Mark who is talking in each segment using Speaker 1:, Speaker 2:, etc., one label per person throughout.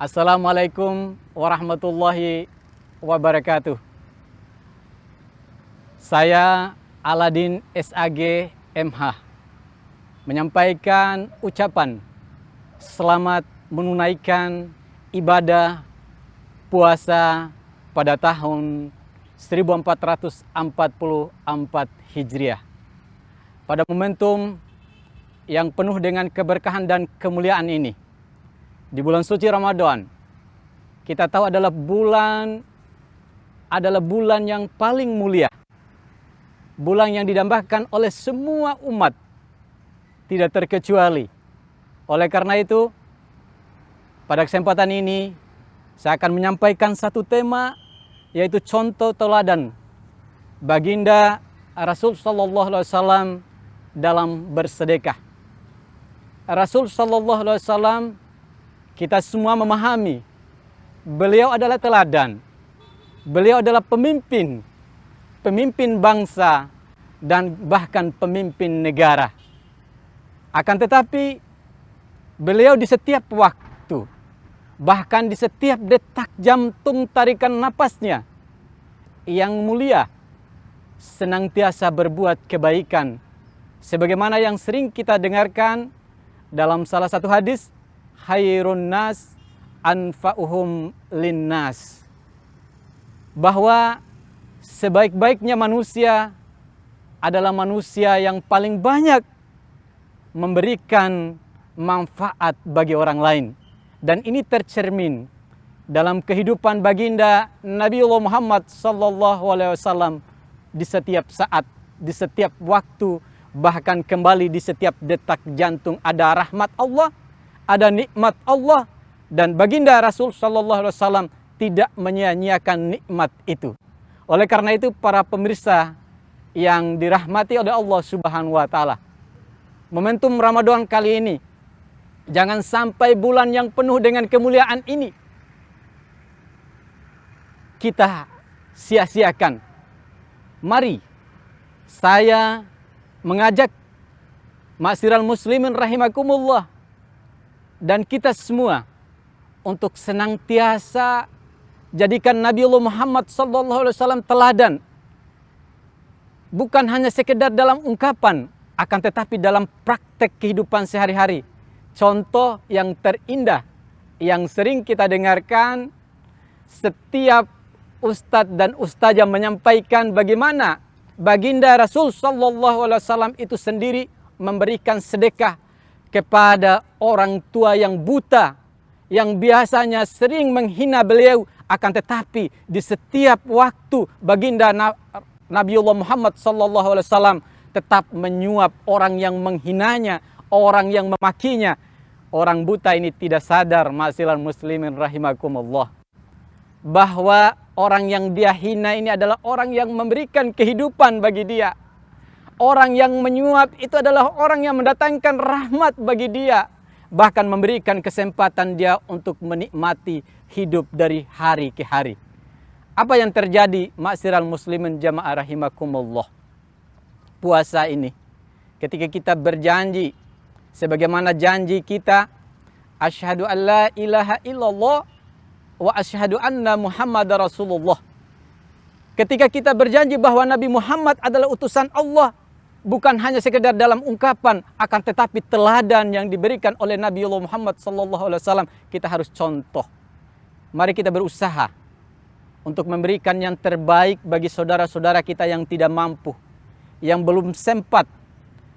Speaker 1: Assalamualaikum warahmatullahi wabarakatuh. Saya Aladin SAG MH menyampaikan ucapan selamat menunaikan ibadah puasa pada tahun 1444 Hijriah. Pada momentum yang penuh dengan keberkahan dan kemuliaan ini, di bulan suci Ramadan, kita tahu adalah bulan yang paling mulia. Bulan yang didambakan oleh semua umat, tidak terkecuali. Oleh karena itu, pada kesempatan ini, saya akan menyampaikan satu tema, yaitu contoh teladan baginda Rasul Sallallahu Alaihi Wasallam dalam bersedekah. Rasul Sallallahu Alaihi Wasallam, kita semua memahami, beliau adalah teladan. Beliau adalah pemimpin bangsa, dan bahkan pemimpin negara. Akan tetapi, beliau di setiap waktu, bahkan di setiap detak jantung tarikan napasnya, yang mulia, senantiasa berbuat kebaikan. Sebagaimana yang sering kita dengarkan dalam salah satu hadis, khairun nas anfa'uhum linnas, bahwa sebaik-baiknya manusia adalah manusia yang paling banyak memberikan manfaat bagi orang lain. Dan ini tercermin dalam kehidupan baginda Nabiullah Muhammad sallallahu alaihi wasallam di setiap saat, di setiap waktu, bahkan kembali di setiap detak jantung ada rahmat Allah, ada nikmat Allah, dan baginda Rasul Sallallahu Alaihi Wasallam tidak menyia-nyiakan nikmat itu. Oleh karena itu, para pemirsa yang dirahmati oleh Allah Subhanahu Wa Taala, momentum Ramadan kali ini, jangan sampai bulan yang penuh dengan kemuliaan ini kita sia-siakan. Mari saya mengajak ma'asyiral muslimin rahimakumullah dan kita semua untuk senantiasa jadikan Nabiullah Muhammad SAW teladan. Bukan hanya sekedar dalam ungkapan, akan tetapi dalam praktek kehidupan sehari-hari. Contoh yang terindah yang sering kita dengarkan, setiap ustadz dan ustazah menyampaikan bagaimana baginda Rasul SAW itu sendiri memberikan sedekah kepada orang tua yang buta, yang biasanya sering menghina beliau, akan tetapi di setiap waktu baginda Nabiullah Muhammad SAW tetap menyuap orang yang menghinanya, orang yang memakinya. Orang buta ini tidak sadar, ma'asyiral muslimin rahimakumullah, bahwa orang yang dia hina ini adalah orang yang memberikan kehidupan bagi dia. Orang yang menyuap itu adalah orang yang mendatangkan rahmat bagi dia, bahkan memberikan kesempatan dia untuk menikmati hidup dari hari ke hari. Apa yang terjadi, ma'asyiral muslimin jamaah rahimakumullah? Puasa ini, ketika kita berjanji, sebagaimana janji kita, asyhadu an la ilaha illallah wa asyhadu anna Muhammadar Rasulullah. Ketika kita berjanji bahwa Nabi Muhammad adalah utusan Allah, bukan hanya sekedar dalam ungkapan, akan tetapi teladan yang diberikan oleh Nabiullah Muhammad SAW, kita harus contoh. Mari kita berusaha untuk memberikan yang terbaik bagi saudara-saudara kita yang tidak mampu, yang belum sempat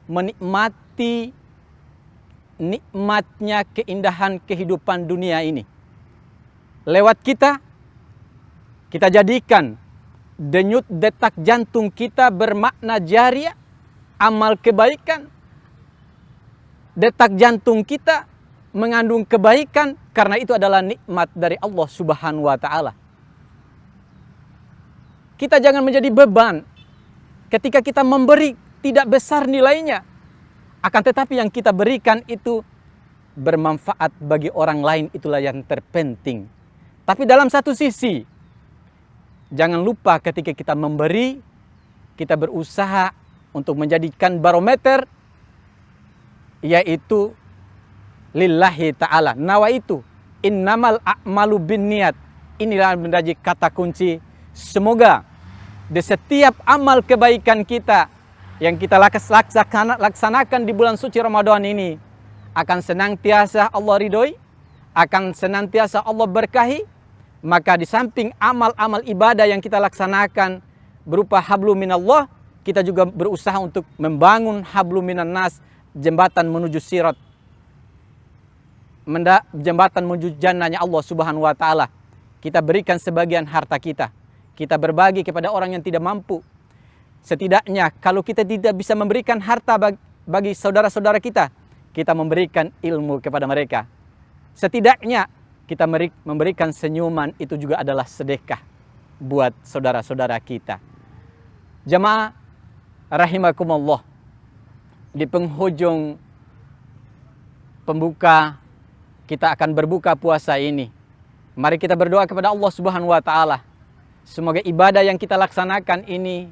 Speaker 1: menikmati nikmatnya keindahan kehidupan dunia ini. Lewat kita jadikan denyut detak jantung kita bermakna jariah, amal kebaikan. Detak jantung kita mengandung kebaikan, karena itu adalah nikmat dari Allah Subhanahu wa Ta'ala. Kita jangan menjadi beban ketika kita memberi, tidak besar nilainya, akan tetapi yang kita berikan itu bermanfaat bagi orang lain, itulah yang terpenting. Tapi dalam satu sisi, jangan lupa ketika kita memberi, kita berusaha untuk menjadikan barometer, yaitu lillahi ta'ala. Nawaitu innamal a'malu binniat. Inilah menjadi kata kunci. Semoga di setiap amal kebaikan kita yang kita laksanakan di bulan suci Ramadan ini akan senantiasa Allah ridhoi, akan senantiasa Allah berkahi. Maka di samping amal-amal ibadah yang kita laksanakan berupa hablum minallah, kita juga berusaha untuk membangun hablum minan nas, jembatan menuju sirat, jembatan menuju jannahnya Allah Subhanahu wa taala. Kita berikan sebagian harta kita. Kita berbagi kepada orang yang tidak mampu. Setidaknya kalau kita tidak bisa memberikan harta bagi saudara-saudara kita, kita memberikan ilmu kepada mereka. Setidaknya kita memberikan senyuman, itu juga adalah sedekah buat saudara-saudara kita. Jemaah rahimakumullah, di penghujung pembuka kita akan berbuka puasa ini, mari kita berdoa kepada Allah Subhanahu wa taala. Semoga ibadah yang kita laksanakan ini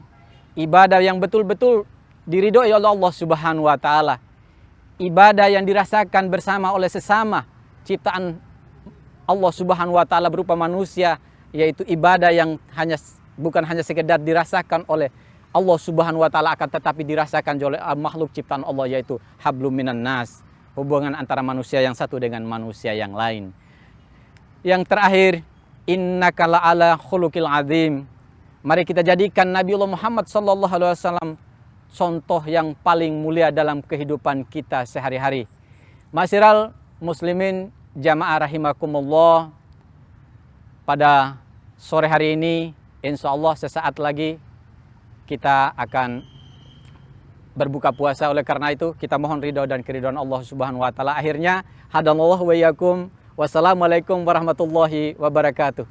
Speaker 1: ibadah yang betul-betul diridhoi oleh Allah Subhanahu wa taala. Ibadah yang dirasakan bersama oleh sesama ciptaan Allah Subhanahu wa taala berupa manusia, yaitu ibadah yang bukan hanya sekedar dirasakan oleh Allah Subhanahu wa taala, akan tetapi dirasakan oleh makhluk ciptaan Allah, yaitu hablum minan nas, hubungan antara manusia yang satu dengan manusia yang lain. Yang terakhir, innaka la'ala khuluqil azim. Mari kita jadikan Nabiullah Muhammad sallallahu alaihi wasallam contoh yang paling mulia dalam kehidupan kita sehari-hari. Masyiral muslimin jamaah rahimakumullah, pada sore hari ini insyaallah sesaat lagi kita akan berbuka puasa. Oleh karena itu kita mohon ridho dan keridhaan Allah Subhanahu wa taala. Akhirnya hadanallahu wa iyyakum. Wassalamualaikum warahmatullahi wabarakatuh.